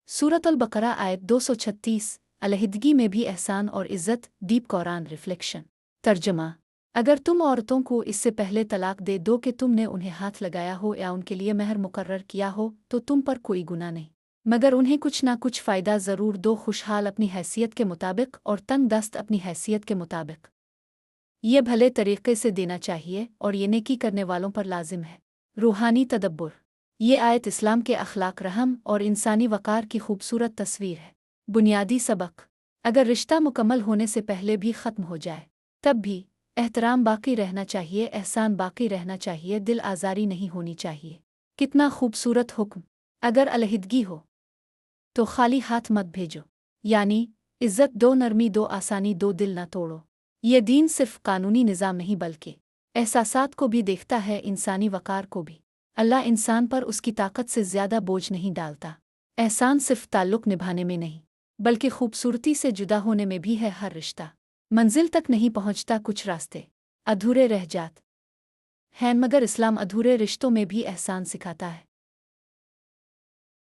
सूरत अल बकरा आयत 236 अलहिदगी में भी एहसान और इज़्ज़त डीप कुरान रिफ्लेक्शन तर्जमा। अगर तुम औरतों को इससे पहले तलाक दे दो कि तुमने उन्हें हाथ लगाया हो या उनके लिए महर मुकर्रर किया हो तो तुम पर कोई गुनाह नहीं, मगर उन्हें कुछ ना कुछ फ़ायदा ज़रूर दो, खुशहाल अपनी हैसियत के मुताबिक और तंग दस्त अपनी हैसियत के मुताबिक। ये भले तरीक़े से देना चाहिए और ये नेकी करने वालों पर लाजिम है। रूहानी तदब्बुर। ये आयत इस्लाम के अखलाक, रहम और इंसानी वक़ार की खूबसूरत तस्वीर है। बुनियादी सबक। अगर रिश्ता मुकम्मल होने से पहले भी ख़त्म हो जाए तब भी एहतराम बाकी रहना चाहिए, एहसान बाकी रहना चाहिए, दिल आज़ारी नहीं होनी चाहिए। कितना खूबसूरत हुक्म। अगर अलहिदगी हो तो खाली हाथ मत भेजो, यानी इज़्ज़त दो, नरमी दो, आसानी दो, दिल न तोड़ो। ये दीन सिर्फ कानूनी निज़ाम नहीं बल्कि एहसासात को भी देखता है, इंसानी वक़ार को भी। अल्लाह इंसान पर उसकी ताकत से ज़्यादा बोझ नहीं डालता। एहसान सिर्फ ताल्लुक़ निभाने में नहीं बल्कि खूबसूरती से जुदा होने में भी है। हर रिश्ता मंजिल तक नहीं पहुँचता, कुछ रास्ते अधूरे रह जाते हैं, मगर इस्लाम अधूरे रिश्तों में भी एहसान सिखाता है।